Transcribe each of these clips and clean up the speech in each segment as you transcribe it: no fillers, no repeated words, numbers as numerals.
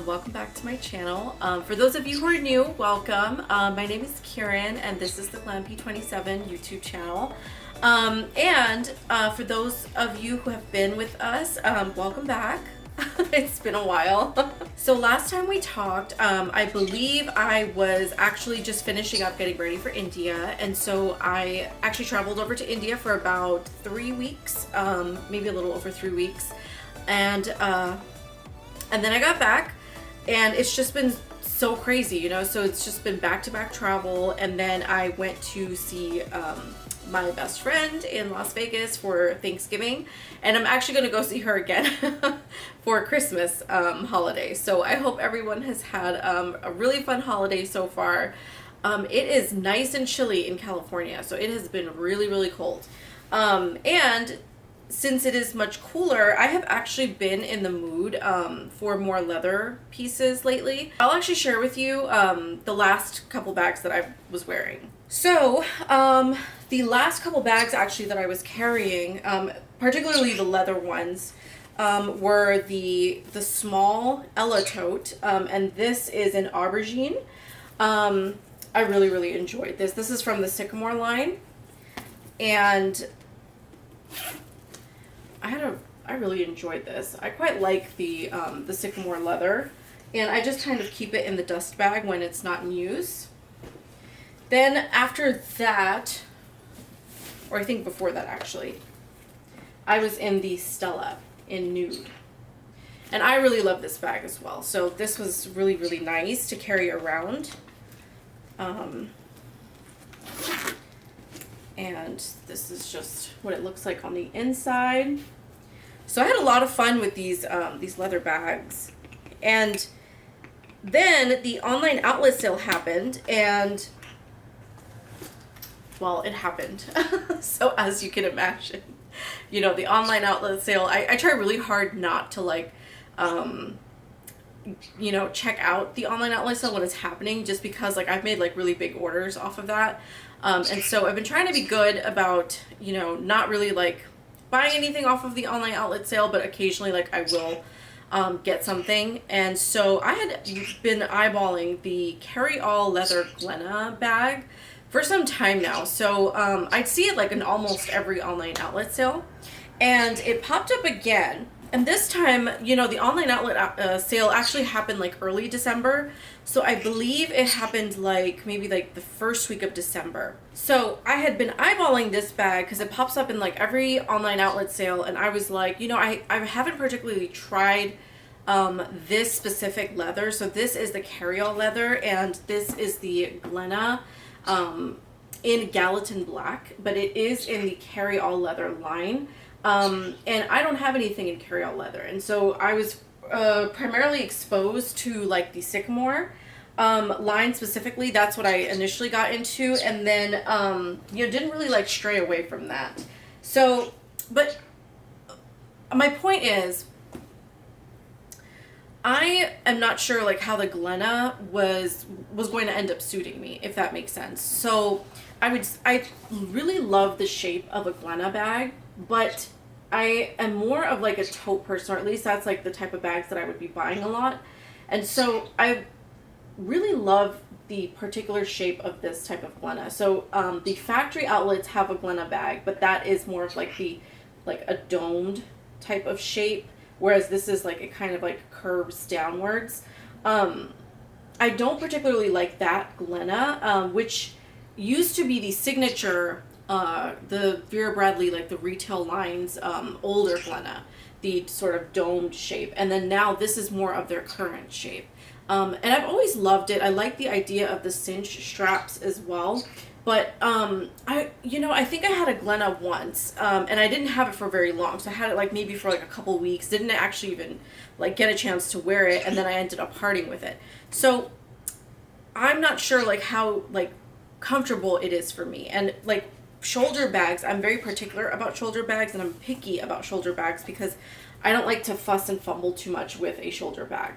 Welcome back to my channel. For those of you who are new, welcome. My name is Karen and this is the Glam P27 YouTube channel. For those of you who have been with us, welcome back. It's been a while. So last time we talked, I believe I was actually just finishing up getting ready for India, and so I actually traveled over to India for about 3 weeks, maybe a little over 3 weeks, and then I got back, and it's just been so crazy, you know. So it's just been back-to-back travel, and then I went to see my best friend in Las Vegas for Thanksgiving, and I'm actually going to go see her again for Christmas holiday. So I hope everyone has had a really fun holiday so far. It is nice and chilly in California, so it has been really, really cold. And since it is much cooler, I have actually been in the mood for more leather pieces lately. I'll actually share with you the last couple bags that I was wearing. So the last couple bags actually that I was carrying, particularly the leather ones, were the small Ella tote, and this is an aubergine. I really, really enjoyed this. This is from the Sycamore line, and I really enjoyed this. I quite like the Sycamore leather, and I just kind of keep it in the dust bag when it's not in use. Then after that, or I think before that actually, I was in the Stella in nude. And I really love this bag as well. So this was really, really nice to carry around. And this is just what it looks like on the inside. So I had a lot of fun with these leather bags. And then the online outlet sale happened, and well, it happened. So as you can imagine, you know, the online outlet sale, I try really hard not to you know, check out the online outlet sale when it's happening, just because like I've made like really big orders off of that. And so I've been trying to be good about, you know, not really like buying anything off of the online outlet sale, but occasionally like I will get something. And so I had been eyeballing the Carryall Leather Glenna bag for some time now. So I'd see it like in almost every online outlet sale, and it popped up again. And this time, you know, the online outlet sale actually happened like early December. So I believe it happened like maybe like the first week of December. So I had been eyeballing this bag because it pops up in like every online outlet sale. And I was like, you know, I haven't particularly tried this specific leather. So this is the Carryall leather, and this is the Glenna in Gallatin Black, but it is in the Carryall leather line. And I don't have anything in Carryall leather, and so I was primarily exposed to like the Sycamore line specifically. That's what I initially got into, and then you know, didn't really like stray away from that. So, but my point is, I am not sure like how the Glenna was going to end up suiting me, if that makes sense. So I really love the shape of a Glenna bag, but I am more of like a tote person, or at least that's like the type of bags that I would be buying a lot. And so I really love the particular shape of this type of Glenna. So the factory outlets have a Glenna bag, but that is more of like a domed type of shape, whereas this is like, it kind of like curves downwards. I don't particularly like that Glenna, which used to be the signature, the Vera Bradley, like the retail lines, older Glenna, the sort of domed shape. And then now this is more of their current shape. And I've always loved it. I like the idea of the cinch straps as well. But I think I had a Glenna once, and I didn't have it for very long. So I had it like maybe for like a couple weeks. Didn't actually even like get a chance to wear it, and then I ended up parting with it. So I'm not sure like how like comfortable it is for me. And like shoulder bags, I'm very particular about shoulder bags, and I'm picky about shoulder bags because I don't like to fuss and fumble too much with a shoulder bag.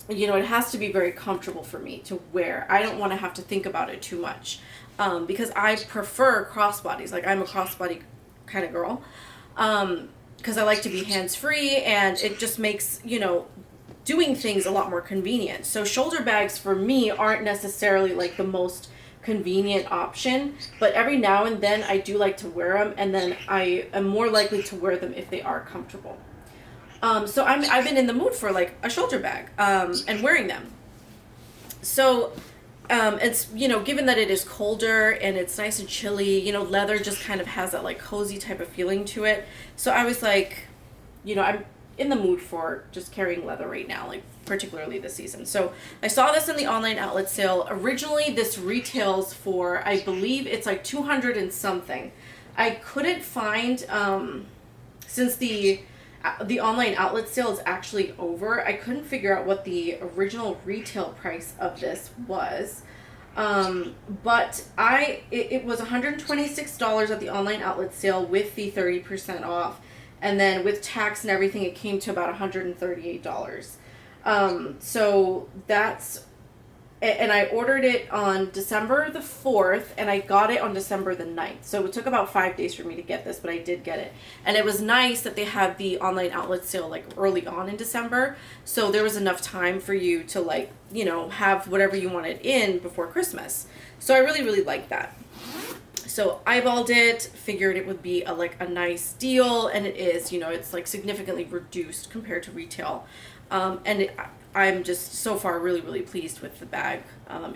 You know, it has to be very comfortable for me to wear. I don't want to have to think about it too much, because I prefer crossbodies. Like, I'm a crossbody kind of girl. because I like to be hands-free, and it just makes, you know, doing things a lot more convenient. So shoulder bags for me aren't necessarily like the most convenient option, but every now and then I do like to wear them, and then I am more likely to wear them if they are comfortable. So I've been in the mood for like a shoulder bag, and wearing them. So it's, you know, given that it is colder and it's nice and chilly, you know, leather just kind of has that like cozy type of feeling to it. So I was like, you know, I'm in the mood for just carrying leather right now, like particularly this season. So I saw this in the online outlet sale. Originally this retails for, I believe it's like 200 and something. I couldn't find, since the online outlet sale is actually over, I couldn't figure out what the original retail price of this was. But it was $126 at the online outlet sale with the 30% off. And then with tax and everything, it came to about $138. So that's, and I ordered it on December the 4th, and I got it on December the 9th. So it took about 5 days for me to get this, but I did get it. And it was nice that they had the online outlet sale like early on in December. So there was enough time for you to, like, you know, have whatever you wanted in before Christmas. So I really, really like that. So eyeballed it, figured it would be a nice deal, and it is, you know, it's like significantly reduced compared to retail. I'm just so far really, really pleased with the bag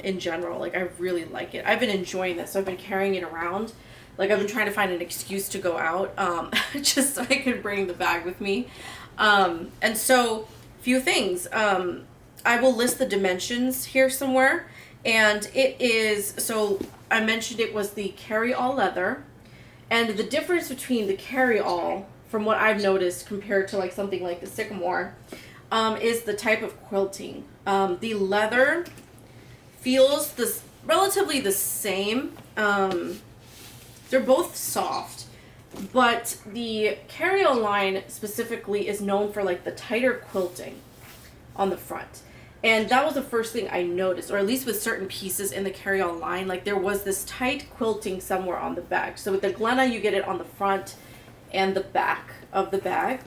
in general. Like, I really like it. I've been enjoying this. So I've been carrying it around. Like, I've been trying to find an excuse to go out just so I could bring the bag with me. And so, few things. I will list the dimensions here somewhere. And it is, so I mentioned it was the Carryall leather. And the difference between the Carryall, from what I've noticed compared to like something like the Sycamore, is the type of quilting. The leather feels relatively the same. They're both soft, but the Carryall line specifically is known for like the tighter quilting on the front. And that was the first thing I noticed, or at least with certain pieces in the Carryall line, like there was this tight quilting somewhere on the back. So with the Glenna, you get it on the front and the back of the bag.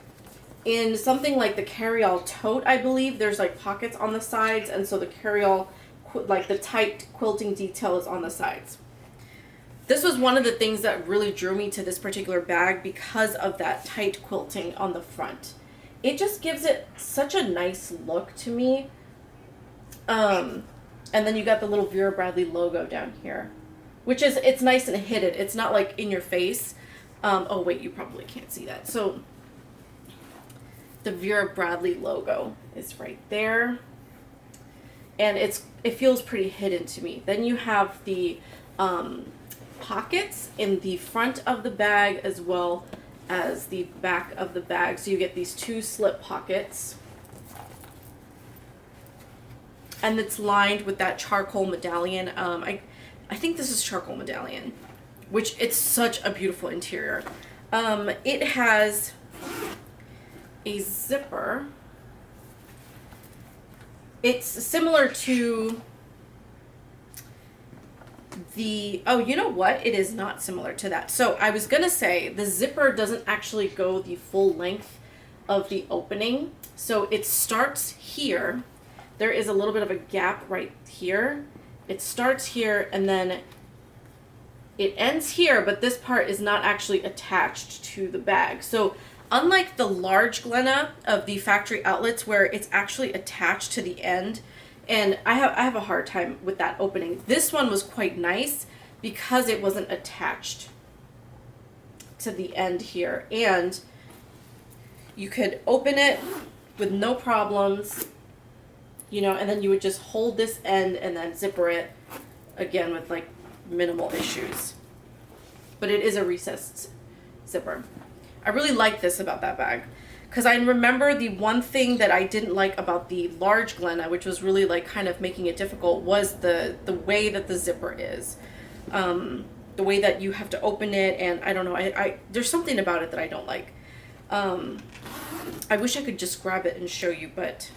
In something like the Carryall tote, I believe, there's like pockets on the sides, and so the Carryall, like the tight quilting detail is on the sides. This was one of the things that really drew me to this particular bag because of that tight quilting on the front. It just gives it such a nice look to me. And then you got the little Vera Bradley logo down here, which is, it's nice and hidden. It's not like in your face. Oh wait, you probably can't see that. So the Vera Bradley logo is right there, and it feels pretty hidden to me. Then you have the pockets in the front of the bag as well as the back of the bag. So you get these two slip pockets, and it's lined with that charcoal medallion. I think this is charcoal medallion, which it's such a beautiful interior. It has a zipper. It's similar to the, oh, you know what? It is not similar to that. So I was gonna say the zipper doesn't actually go the full length of the opening. So it starts here. There is a little bit of a gap right here. It starts here and then it ends here, but this part is not actually attached to the bag. So unlike the large Glenna of the factory outlets where it's actually attached to the end, and I have a hard time with that opening. This one was quite nice because it wasn't attached to the end here, and you could open it with no problems, you know, and then you would just hold this end and then zipper it again with like minimal issues. But it is a recessed zipper. I really like this about that bag, because I remember the one thing that I didn't like about the large Glenna, which was really like kind of making it difficult, was the way that the zipper is. The way that you have to open it, and I don't know, I there's something about it that I don't like. I wish I could just grab it and show you, but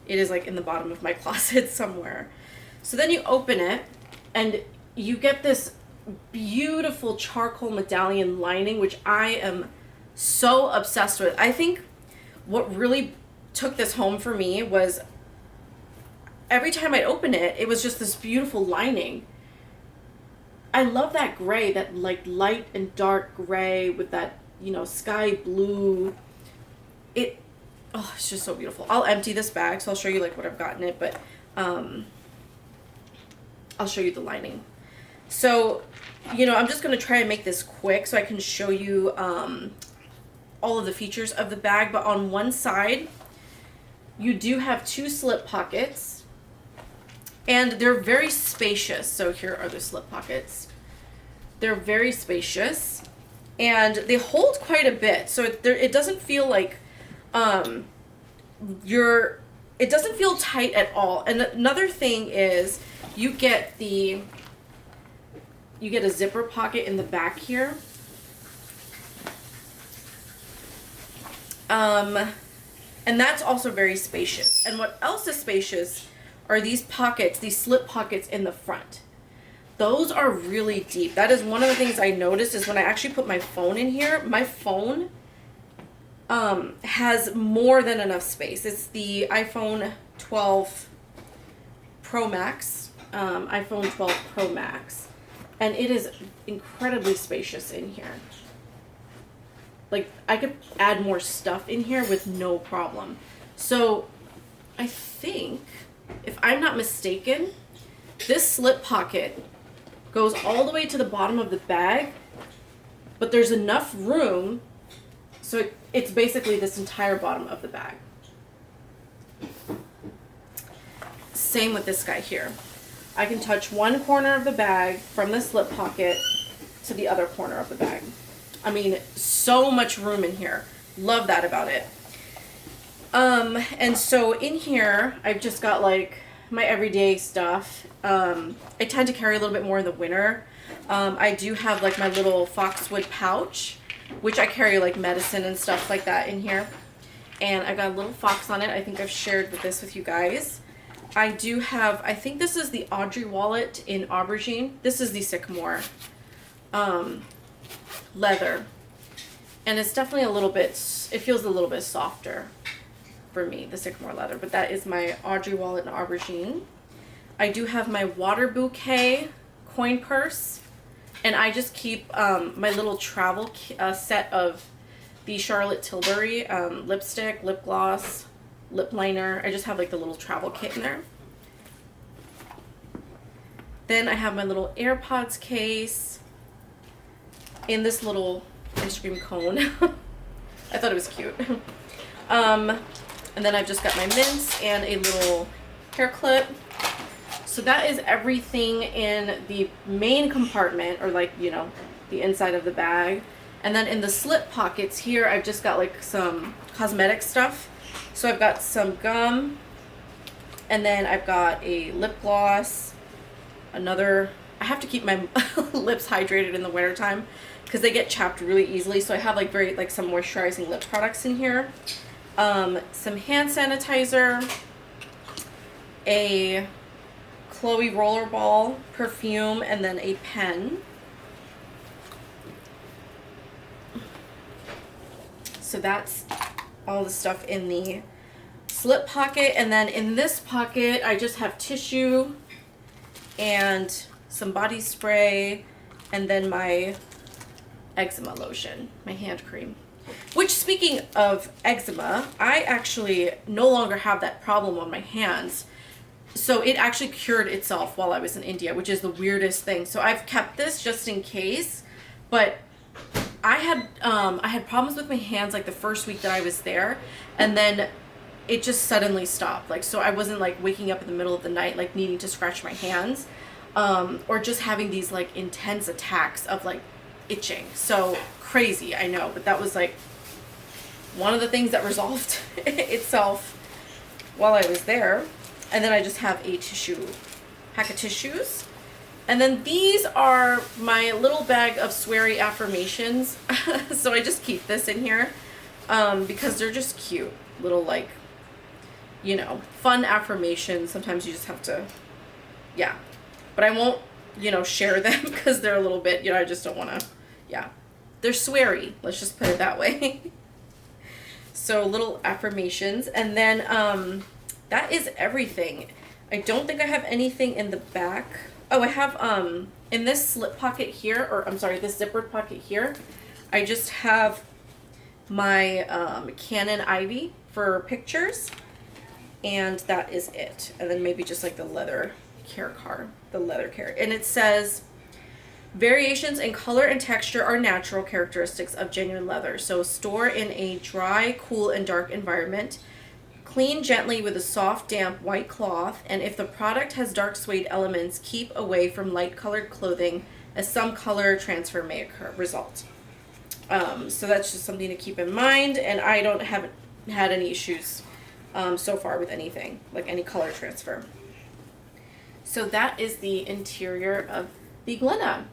it is like in the bottom of my closet somewhere. So then you open it and you get this beautiful charcoal medallion lining, which I am so obsessed with. I think what really took this home for me was every time I'd open it, it was just this beautiful lining. I love that gray, that like light and dark gray with that, you know, sky blue. It's just so beautiful. I'll empty this bag, so I'll show you like what I've got in it, but I'll show you the lining. So, you know, I'm just going to try and make this quick so I can show you all of the features of the bag. But on one side, you do have 2 slip pockets, and they're very spacious. So here are the slip pockets. They're very spacious, and they hold quite a bit. So it doesn't feel like it doesn't feel tight at all. And another thing is you get a zipper pocket in the back here. And that's also very spacious. And what else is spacious are these pockets, these slip pockets in the front. Those are really deep. That is one of the things I noticed is when I actually put my phone in here, my phone has more than enough space. It's the iPhone 12 Pro Max, iPhone 12 Pro Max. And it is incredibly spacious in here. Like, I could add more stuff in here with no problem. So, I think, if I'm not mistaken, this slip pocket goes all the way to the bottom of the bag, but there's enough room, so it's basically this entire bottom of the bag. Same with this guy here. I can touch one corner of the bag from the slip pocket to the other corner of the bag. I mean, so much room in here. Love that about it. And so in here, I've just got like my everyday stuff. I tend to carry a little bit more in the winter. I do have like my little Foxwood pouch, which I carry like medicine and stuff like that in here. And I got a little fox on it. I think I've shared this with you guys. I do have, I think this is the Audrey wallet in aubergine. This is the Sycamore leather. And it's definitely a little bit, it feels a little bit softer for me, the Sycamore leather. But that is my Audrey wallet in aubergine. I do have my water bouquet coin purse. And I just keep my little travel set of the Charlotte Tilbury lipstick, lip gloss, lip liner. I just have like the little travel kit in there. Then I have my little AirPods case in this little ice cream cone. I thought it was cute. And then I've just got my mints and a little hair clip. So that is everything in the main compartment, or like, you know, the inside of the bag. And then in the slip pockets here, I've just got like some cosmetic stuff. So I've got some gum, and then I've got a lip gloss, I have to keep my lips hydrated in the wintertime because they get chapped really easily. So I have like some moisturizing lip products in here. Some hand sanitizer, a Chloe rollerball perfume, and then a pen. So that's all the stuff in the slip pocket. And then in this pocket, I just have tissue and some body spray, and then my eczema lotion, my hand cream. Which, speaking of eczema, I actually no longer have that problem on my hands. So it actually cured itself while I was in India, which is the weirdest thing. So I've kept this just in case, but I had problems with my hands like the first week that I was there, and then it just suddenly stopped. Like, so I wasn't like waking up in the middle of the night like needing to scratch my hands, or just having these like intense attacks of like itching. So crazy, I know, but that was like one of the things that resolved itself while I was there. And then I just have a pack of tissues. And then these are my little bag of sweary affirmations. So I just keep this in here because they're just cute. Little, like, you know, fun affirmations. Sometimes you just have to, yeah. But I won't, you know, share them because they're a little bit, you know, I just don't want to, yeah. they're sweary. Let's just put it that way. So little affirmations. And then that is everything. I don't think I have anything in the back. Oh, I have in this slip pocket here, or I'm sorry, this zippered pocket here, I just have my Canon Ivy for pictures, and that is it. And then maybe just like the leather care card, the leather care. And it says, variations in color and texture are natural characteristics of genuine leather. So store in a dry, cool, and dark environment. Clean gently with a soft, damp white cloth. And if the product has dark suede elements, keep away from light colored clothing, as some color transfer may result. So that's just something to keep in mind. And I haven't had any issues so far with anything, like any color transfer. So that is the interior of the Glenna.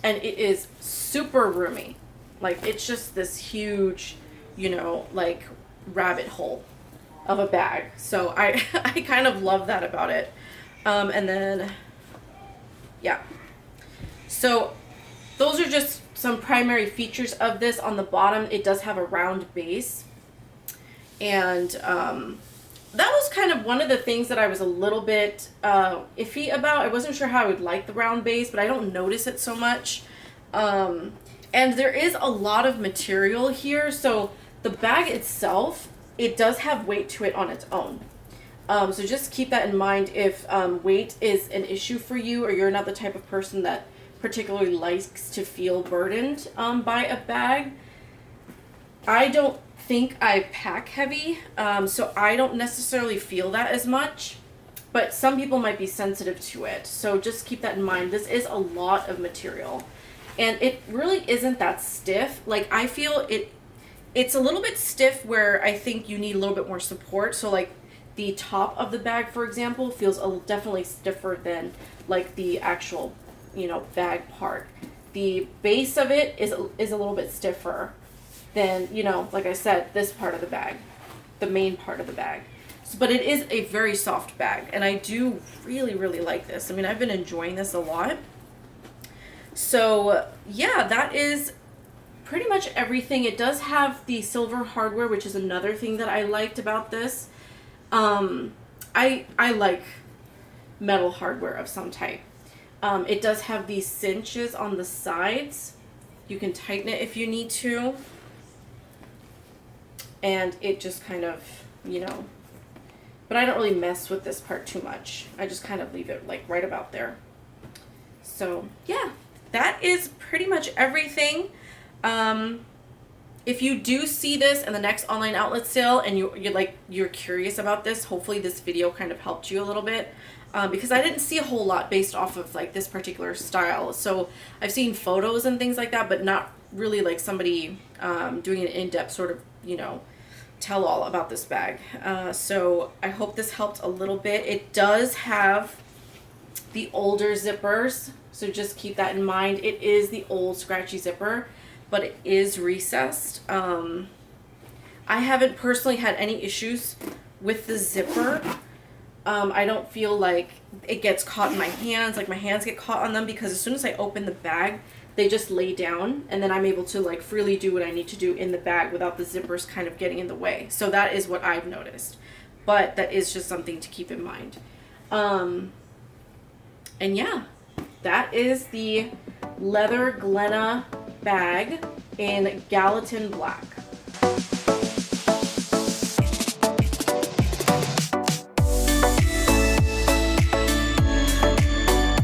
And it is super roomy. Like, it's just this huge, you know, like rabbit hole of a bag. So I kind of love that about it. And then, yeah. So those are just some primary features of this. On the bottom, it does have a round base. And that was kind of one of the things that I was a little bit iffy about. I wasn't sure how I would like the round base, but I don't notice it so much. And there is a lot of material here. So the bag itself, it does have weight to it on its own. So just keep that in mind if weight is an issue for you, or you're not the type of person that particularly likes to feel burdened by a bag. I don't think I pack heavy, so I don't necessarily feel that as much, but some people might be sensitive to it. So just keep that in mind. This is a lot of material, and it really isn't that stiff. Like, I feel it's a little bit stiff where I think you need a little bit more support. So like the top of the bag, for example, feels definitely stiffer than like the actual, you know, bag part. The base of it is a little bit stiffer than, you know, like I said, this part of the bag, the main part of the bag. So, but it is a very soft bag, and I do really, really like this. I mean, I've been enjoying this a lot. So yeah, that is pretty much everything. It does have the silver hardware, which is another thing that I liked about this. I like metal hardware of some type. It does have these cinches on the sides. You can tighten it if you need to. And it just kind of, you know, but I don't really mess with this part too much. I just kind of leave it like right about there. So yeah, that is pretty much everything. If you do see this in the next online outlet sale and you're curious about this, hopefully this video kind of helped you a little bit. Because I didn't see a whole lot based off of like this particular style. So I've seen photos and things like that, but not really like somebody doing an in-depth sort of, you know, tell all about this bag. So I hope this helped a little bit. It does have the older zippers, so just keep that in mind. It is the old scratchy zipper, but it is recessed. I haven't personally had any issues with the zipper. I don't feel like it gets caught in my hands, like my hands get caught on them, because as soon as I open the bag, they just lay down, and then I'm able to like freely do what I need to do in the bag without the zippers kind of getting in the way. So that is what I've noticed, but that is just something to keep in mind. And yeah, that is the leather Glenna bag in Gallatin black.